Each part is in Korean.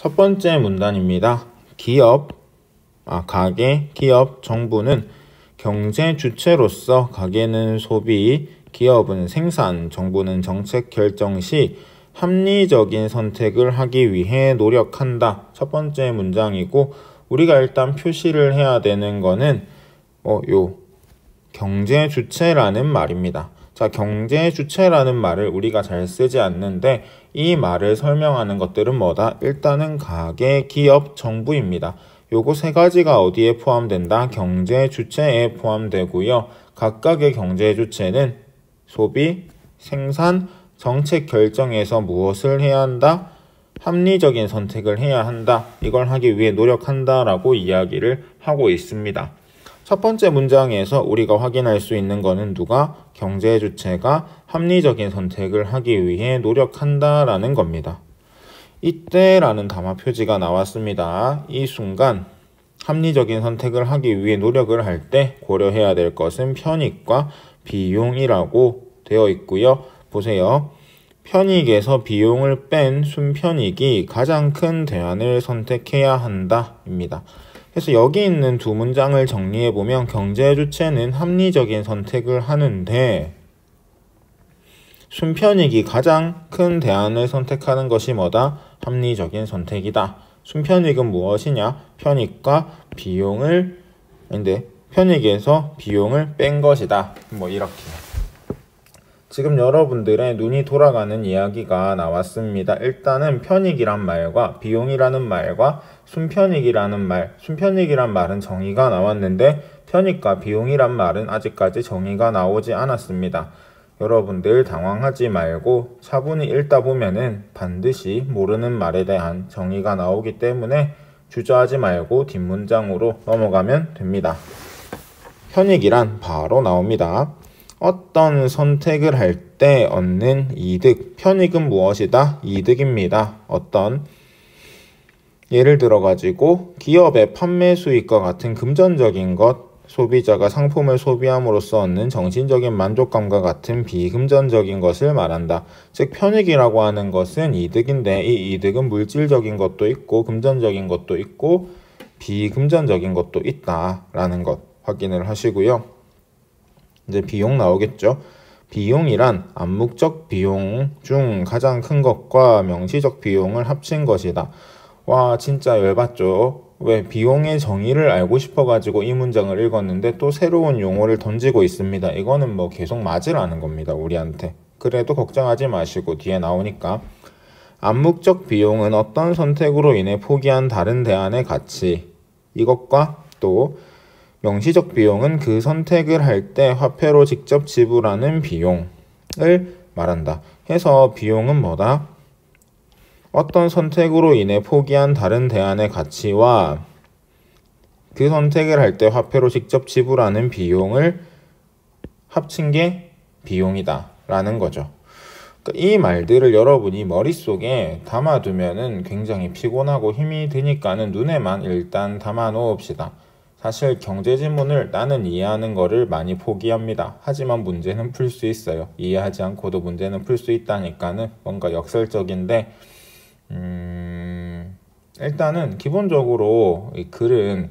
첫 번째 문단입니다. 가계, 기업, 정부는 경제 주체로서 가계는 소비, 기업은 생산, 정부는 정책 결정 시 합리적인 선택을 하기 위해 노력한다. 첫 번째 문장이고, 우리가 일단 표시를 해야 되는 거는 경제 주체라는 말입니다. 자, 경제 주체라는 말을 우리가 잘 쓰지 않는데 이 말을 설명하는 것들은 뭐다? 일단은 가계, 기업, 정부입니다. 요거 세 가지가 어디에 포함된다? 경제 주체에 포함되고요. 각각의 경제 주체는 소비, 생산, 정책 결정에서 무엇을 해야 한다? 합리적인 선택을 해야 한다. 이걸 하기 위해 노력한다 라고 이야기를 하고 있습니다. 첫 번째 문장에서 우리가 확인할 수 있는 거는 누가? 경제 주체가 합리적인 선택을 하기 위해 노력한다 라는 겁니다. 이때라는 담화 표지가 나왔습니다. 이 순간 합리적인 선택을 하기 위해 노력을 할 때 고려해야 될 것은 편익과 비용이라고 되어 있고요. 보세요. 편익에서 비용을 뺀 순편익이 가장 큰 대안을 선택해야 한다 입니다. 그래서 여기 있는 두 문장을 정리해보면 경제 주체는 합리적인 선택을 하는데 순편익이 가장 큰 대안을 선택하는 것이 뭐다? 합리적인 선택이다. 순편익은 무엇이냐? 편익에서 비용을 뺀 것이다. 이렇게. 지금 여러분들의 눈이 돌아가는 이야기가 나왔습니다. 일단은 편익이란 말과 비용이라는 말과 순편익이라는 말, 순편익이란 말은 정의가 나왔는데 편익과 비용이란 말은 아직까지 정의가 나오지 않았습니다. 여러분들 당황하지 말고 차분히 읽다 보면은 반드시 모르는 말에 대한 정의가 나오기 때문에 주저하지 말고 뒷문장으로 넘어가면 됩니다. 편익이란 바로 나옵니다. 어떤 선택을 할 때 얻는 이득, 편익은 무엇이다? 이득입니다. 예를 들어가지고 기업의 판매 수익과 같은 금전적인 것, 소비자가 상품을 소비함으로써 얻는 정신적인 만족감과 같은 비금전적인 것을 말한다. 즉 편익이라고 하는 것은 이득인데 이 이득은 물질적인 것도 있고 금전적인 것도 있고 비금전적인 것도 있다라는 것 확인을 하시고요. 이제 비용 나오겠죠. 비용이란 암묵적 비용 중 가장 큰 것과 명시적 비용을 합친 것이다. 와, 진짜 열받죠. 왜? 비용의 정의를 알고 싶어가지고 이 문장을 읽었는데 또 새로운 용어를 던지고 있습니다. 이거는 계속 맞으라는 겁니다, 우리한테. 그래도 걱정하지 마시고 뒤에 나오니까. 암묵적 비용은 어떤 선택으로 인해 포기한 다른 대안의 가치, 이것과 또 명시적 비용은 그 선택을 할 때 화폐로 직접 지불하는 비용을 말한다. 해서 비용은 뭐다? 어떤 선택으로 인해 포기한 다른 대안의 가치와 그 선택을 할 때 화폐로 직접 지불하는 비용을 합친 게 비용이다 라는 거죠. 이 말들을 여러분이 머릿속에 담아두면은 굉장히 피곤하고 힘이 드니까는 눈에만 일단 담아 놓읍시다. 사실 경제지문을 나는 이해하는 거를 많이 포기합니다. 하지만 문제는 풀 수 있어요. 이해하지 않고도 문제는 풀 수 있다니까는 뭔가 역설적인데 일단은 기본적으로 이 글은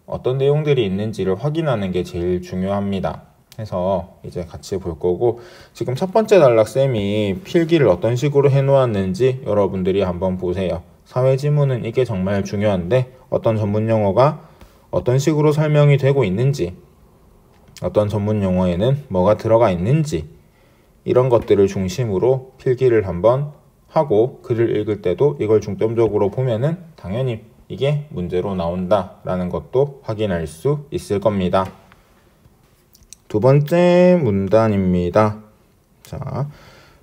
어떤 내용들이 있는지를 확인하는 게 제일 중요합니다. 해서 이제 같이 볼 거고, 지금 첫 번째 단락쌤이 필기를 어떤 식으로 해놓았는지 여러분들이 한번 보세요. 사회지문은 이게 정말 중요한데 어떤 전문용어가 어떤 식으로 설명이 되고 있는지, 어떤 전문용어에는 뭐가 들어가 있는지, 이런 것들을 중심으로 필기를 한번 하고 글을 읽을 때도 이걸 중점적으로 보면은 당연히 이게 문제로 나온다 라는 것도 확인할 수 있을 겁니다. 두 번째 문단입니다. 자,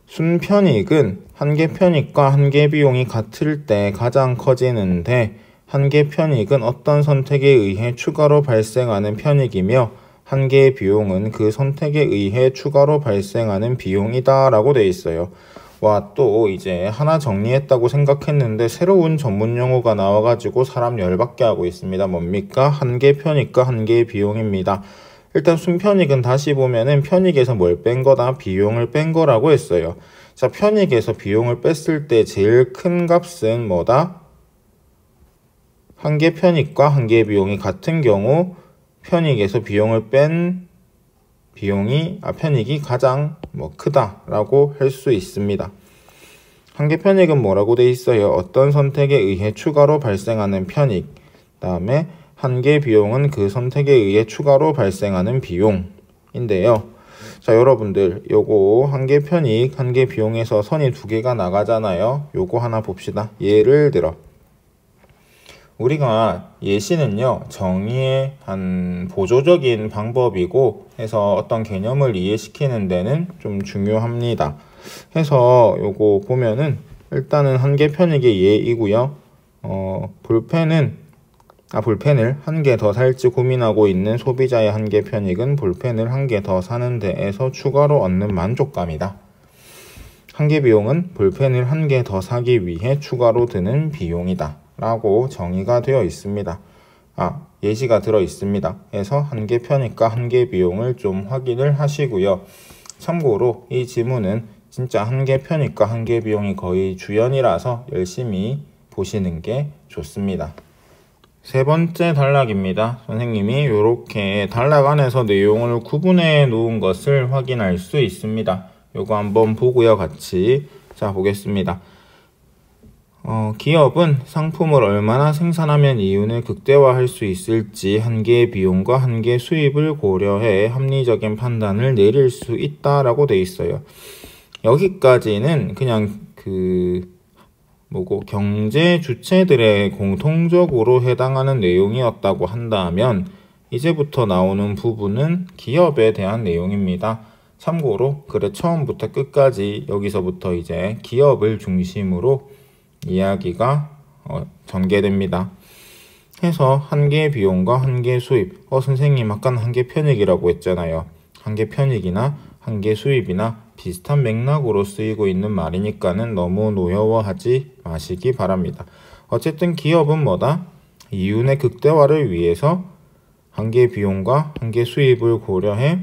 순편익은 한계 편익과 한계 비용이 같을 때 가장 커지는데 한계 편익은 어떤 선택에 의해 추가로 발생하는 편익이며 한계 비용은 그 선택에 의해 추가로 발생하는 비용이다 라고 되어 있어요. 와, 또 이제 하나 정리했다고 생각했는데 새로운 전문 용어가 나와가지고 사람 열받게 하고 있습니다. 뭡니까? 한계 편익과 한계 비용입니다. 일단 순편익은 다시 보면은 편익에서 뭘 뺀 거다? 비용을 뺀 거라고 했어요. 자, 편익에서 비용을 뺐을 때 제일 큰 값은 뭐다? 한계 편익과 한계 비용이 같은 경우 편익에서 비용을 뺀 편익이 가장 크다라고 할 수 있습니다. 한계 편익은 뭐라고 돼 있어요? 어떤 선택에 의해 추가로 발생하는 편익. 다음에 한계 비용은 그 선택에 의해 추가로 발생하는 비용인데요. 자, 여러분들 요거 한계 편익, 한계 비용에서 선이 두 개가 나가잖아요. 요거 하나 봅시다. 예를 들어 우리가 예시는요, 정의의 한 보조적인 방법이고 해서 어떤 개념을 이해시키는 데는 좀 중요합니다. 해서 요거 보면은 일단은 한계 편익의 예이고요. 볼펜을 한 개 더 살지 고민하고 있는 소비자의 한계 편익은 볼펜을 한 개 더 사는 데에서 추가로 얻는 만족감이다. 한계 비용은 볼펜을 한 개 더 사기 위해 추가로 드는 비용이다 라고 정의가 되어 있습니다. 예시가 들어 있습니다. 그래서 한계 편익과 한계 비용을 좀 확인을 하시고요. 참고로 이 지문은 진짜 한계 편익과 한계 비용이 거의 주연이라서 열심히 보시는 게 좋습니다. 세 번째 단락입니다. 선생님이 이렇게 단락 안에서 내용을 구분해 놓은 것을 확인할 수 있습니다. 요거 한번 보고요, 같이. 자, 보겠습니다. 기업은 상품을 얼마나 생산하면 이윤을 극대화할 수 있을지 한계 비용과 한계 수입을 고려해 합리적인 판단을 내릴 수 있다라고 돼 있어요. 여기까지는 그냥 경제 주체들의 공통적으로 해당하는 내용이었다고 한다면 이제부터 나오는 부분은 기업에 대한 내용입니다. 참고로 처음부터 끝까지 여기서부터 이제 기업을 중심으로 이야기가 전개됩니다. 해서 한계 비용과 한계 수입. 선생님 아까 한계 편익이라고 했잖아요. 한계 편익이나 한계 수입이나 비슷한 맥락으로 쓰이고 있는 말이니까는 너무 노여워하지 마시기 바랍니다. 어쨌든 기업은 뭐다? 이윤의 극대화를 위해서 한계 비용과 한계 수입을 고려해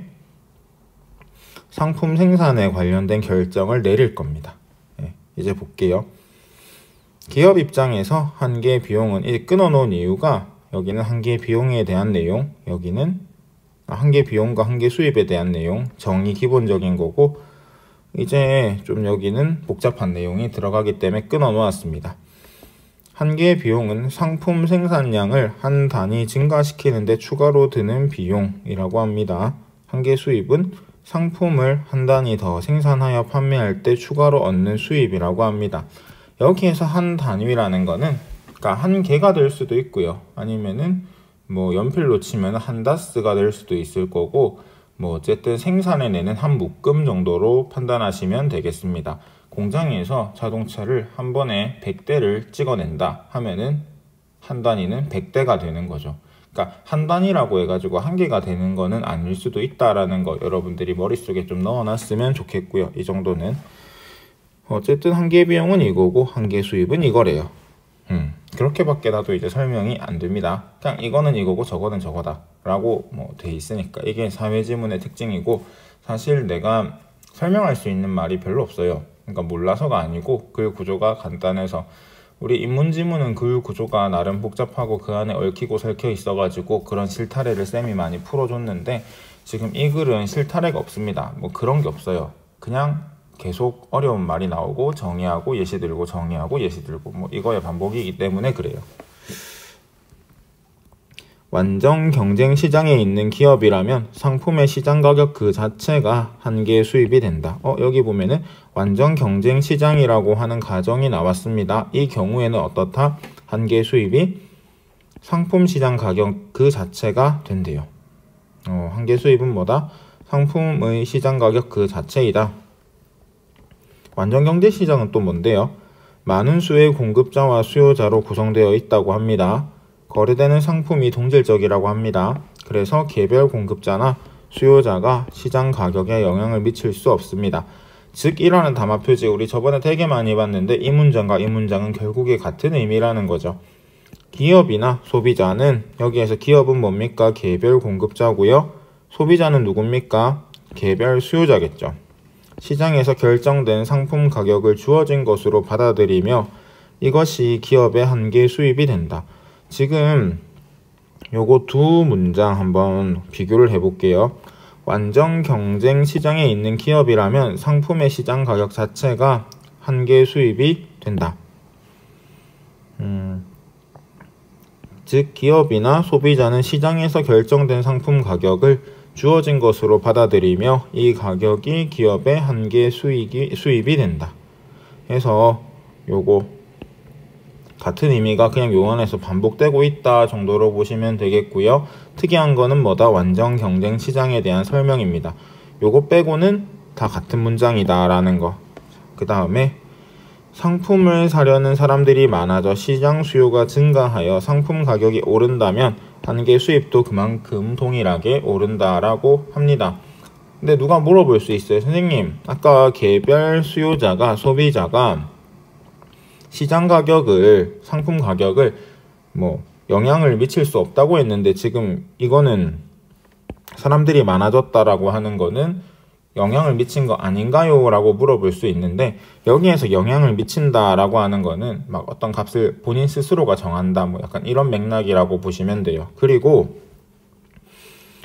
상품 생산에 관련된 결정을 내릴 겁니다. 이제 볼게요. 기업 입장에서 한계 비용은 이제 끊어놓은 이유가 여기는 한계 비용에 대한 내용, 여기는 한계 비용과 한계 수입에 대한 내용, 정의 기본적인 거고 이제 좀 여기는 복잡한 내용이 들어가기 때문에 끊어놓았습니다. 한계 비용은 상품 생산량을 한 단위 증가시키는 데 추가로 드는 비용이라고 합니다. 한계 수입은 상품을 한 단위 더 생산하여 판매할 때 추가로 얻는 수입이라고 합니다. 여기에서 한 단위라는 거는 한 개가 될 수도 있고요. 아니면은 연필로 치면 한 다스가 될 수도 있을 거고 어쨌든 생산해내는 한 묶음 정도로 판단하시면 되겠습니다. 공장에서 자동차를 한 번에 100대를 찍어낸다 하면은 한 단위는 100대가 되는 거죠. 그러니까 한 단위라고 해가지고 한 개가 되는 거는 아닐 수도 있다라는 거 여러분들이 머릿속에 좀 넣어놨으면 좋겠고요. 이 정도는. 어쨌든 한계 비용은 이거고 한계 수입은 이거래요. 그렇게밖에 나도 이제 설명이 안 됩니다. 그냥 이거는 이거고 저거는 저거다 라고 돼 있으니까 이게 사회지문의 특징이고 사실 내가 설명할 수 있는 말이 별로 없어요. 그러니까 몰라서가 아니고 글 구조가 간단해서 우리 인문지문은 글 구조가 나름 복잡하고 그 안에 얽히고 설켜 있어가지고 그런 실타래를 쌤이 많이 풀어줬는데 지금 이 글은 실타래가 없습니다. 그런 게 없어요. 그냥 계속 어려운 말이 나오고 정의하고 예시 들고 정의하고 예시 들고 이거의 반복이기 때문에 그래요. 완전 경쟁 시장에 있는 기업이라면 상품의 시장 가격 그 자체가 한계 수입이 된다. 여기 보면은 완전 경쟁 시장이라고 하는 가정이 나왔습니다. 이 경우에는 어떻다? 한계 수입이 상품 시장 가격 그 자체가 된대요. 한계 수입은 뭐다? 상품의 시장 가격 그 자체이다. 완전 경제 시장은 또 뭔데요? 많은 수의 공급자와 수요자로 구성되어 있다고 합니다. 거래되는 상품이 동질적이라고 합니다. 그래서 개별 공급자나 수요자가 시장 가격에 영향을 미칠 수 없습니다. 즉 이라는 담화 표지 우리 저번에 되게 많이 봤는데 이 문장과 이 문장은 결국에 같은 의미라는 거죠. 기업이나 소비자는 여기에서 기업은 뭡니까? 개별 공급자고요. 소비자는 누굽니까? 개별 수요자겠죠. 시장에서 결정된 상품 가격을 주어진 것으로 받아들이며 이것이 기업의 한계 수입이 된다. 지금 요거 두 문장 한번 비교를 해볼게요. 완전 경쟁 시장에 있는 기업이라면 상품의 시장 가격 자체가 한계 수입이 된다. 즉 기업이나 소비자는 시장에서 결정된 상품 가격을 주어진 것으로 받아들이며 이 가격이 기업의 한계 수입이 된다. 해서 요거 같은 의미가 그냥 요 안에서 반복되고 있다 정도로 보시면 되겠고요. 특이한 거는 뭐다? 완전 경쟁 시장에 대한 설명입니다. 요거 빼고는 다 같은 문장이다 라는 거. 그 다음에 상품을 사려는 사람들이 많아져 시장 수요가 증가하여 상품 가격이 오른다면 한계 수입도 그만큼 동일하게 오른다라고 합니다. 근데 누가 물어볼 수 있어요. 선생님, 아까 개별 수요자가, 소비자가 시장 가격을, 상품 가격을 영향을 미칠 수 없다고 했는데 지금 이거는 사람들이 많아졌다라고 하는 거는 영향을 미친 거 아닌가요? 라고 물어볼 수 있는데, 여기에서 영향을 미친다라고 하는 거는 막 어떤 값을 본인 스스로가 정한다, 약간 이런 맥락이라고 보시면 돼요. 그리고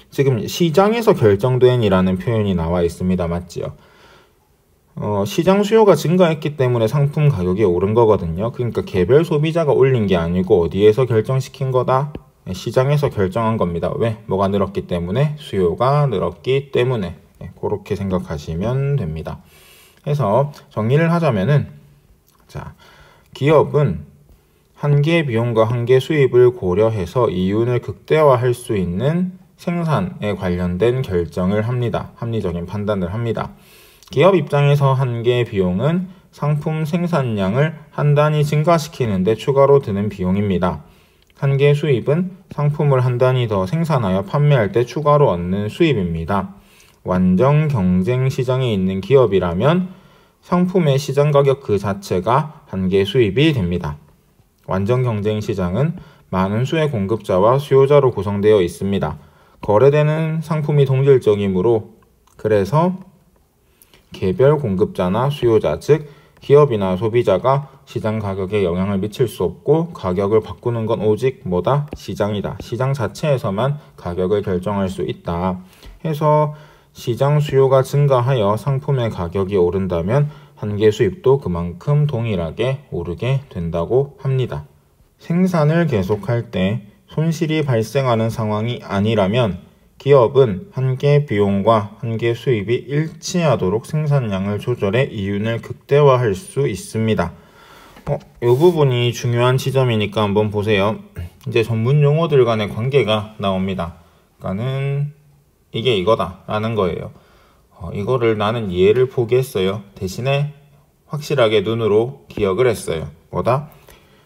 지금 시장에서 결정된 이라는 표현이 나와 있습니다. 맞지요? 시장 수요가 증가했기 때문에 상품 가격이 오른 거거든요. 그러니까 개별 소비자가 올린 게 아니고 어디에서 결정시킨 거다? 시장에서 결정한 겁니다. 왜? 뭐가 늘었기 때문에? 수요가 늘었기 때문에. 그렇게 생각하시면 됩니다. 그래서 정리를 하자면은, 자, 기업은 한계 비용과 한계 수입을 고려해서 이윤을 극대화할 수 있는 생산에 관련된 결정을 합니다. 합리적인 판단을 합니다. 기업 입장에서 한계 비용은 상품 생산량을 한 단위 증가시키는데 추가로 드는 비용입니다. 한계 수입은 상품을 한 단위 더 생산하여 판매할 때 추가로 얻는 수입입니다. 완전 경쟁 시장에 있는 기업이라면 상품의 시장 가격 그 자체가 한계 수입이 됩니다. 완전 경쟁 시장은 많은 수의 공급자와 수요자로 구성되어 있습니다. 거래되는 상품이 동질적이므로 그래서 개별 공급자나 수요자, 즉 기업이나 소비자가 시장 가격에 영향을 미칠 수 없고 가격을 바꾸는 건 오직 뭐다? 시장이다. 시장 자체에서만 가격을 결정할 수 있다. 해서 시장 수요가 증가하여 상품의 가격이 오른다면 한계 수입도 그만큼 동일하게 오르게 된다고 합니다. 생산을 계속할 때 손실이 발생하는 상황이 아니라면 기업은 한계 비용과 한계 수입이 일치하도록 생산량을 조절해 이윤을 극대화할 수 있습니다. 이 부분이 중요한 지점이니까 한번 보세요. 이제 전문 용어들 간의 관계가 나옵니다. 그러니까는 이게 이거다 라는 거예요. 이거를 나는 이해를 포기했어요. 대신에 확실하게 눈으로 기억을 했어요. 뭐다?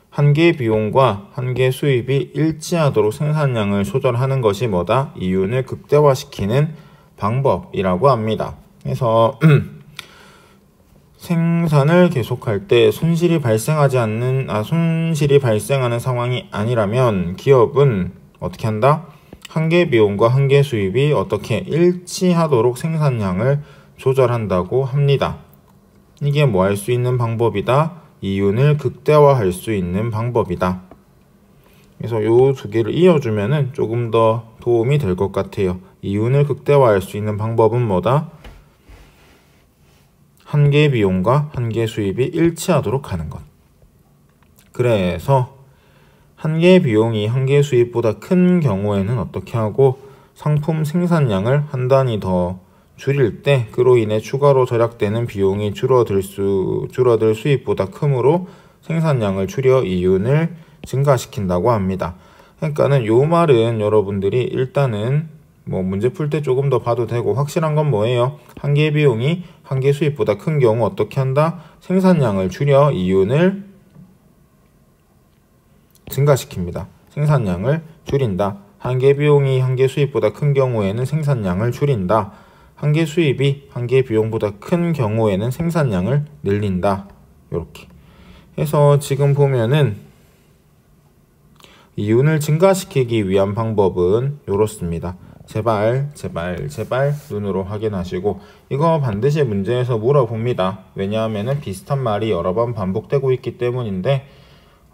한계 비용과 한계 수입이 일치하도록 생산량을 조절하는 것이 뭐다? 이윤을 극대화시키는 방법이라고 합니다. 그래서 생산을 계속할 때 손실이 발생하는 상황이 아니라면 기업은 어떻게 한다? 한계 비용과 한계 수입이 어떻게 일치하도록 생산량을 조절한다고 합니다. 이게 뭐 할 수 있는 방법이다? 이윤을 극대화할 수 있는 방법이다. 그래서 요 두 개를 이어주면은 조금 더 도움이 될 것 같아요. 이윤을 극대화할 수 있는 방법은 뭐다? 한계 비용과 한계 수입이 일치하도록 하는 것. 그래서 한계 비용이 한계 수입보다 큰 경우에는 어떻게 하고 상품 생산량을 한 단위 더 줄일 때 그로 인해 추가로 절약되는 비용이 줄어들 수입보다 크므로 생산량을 줄여 이윤을 증가시킨다고 합니다. 그러니까는 요 말은 여러분들이 일단은 문제 풀 때 조금 더 봐도 되고, 확실한 건 뭐예요? 한계 비용이 한계 수입보다 큰 경우 어떻게 한다? 생산량을 줄여 이윤을 증가시킵니다. 생산량을 줄인다. 한계 비용이 한계 수입보다 큰 경우에는 생산량을 줄인다. 한계 수입이 한계 비용보다 큰 경우에는 생산량을 늘린다. 이렇게 해서 지금 보면은 이윤을 증가시키기 위한 방법은 이렇습니다. 제발 눈으로 확인하시고, 이거 반드시 문제에서 물어봅니다. 왜냐하면 비슷한 말이 여러 번 반복되고 있기 때문인데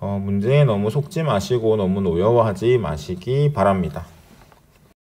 문제에 너무 속지 마시고 너무 노여워하지 마시기 바랍니다.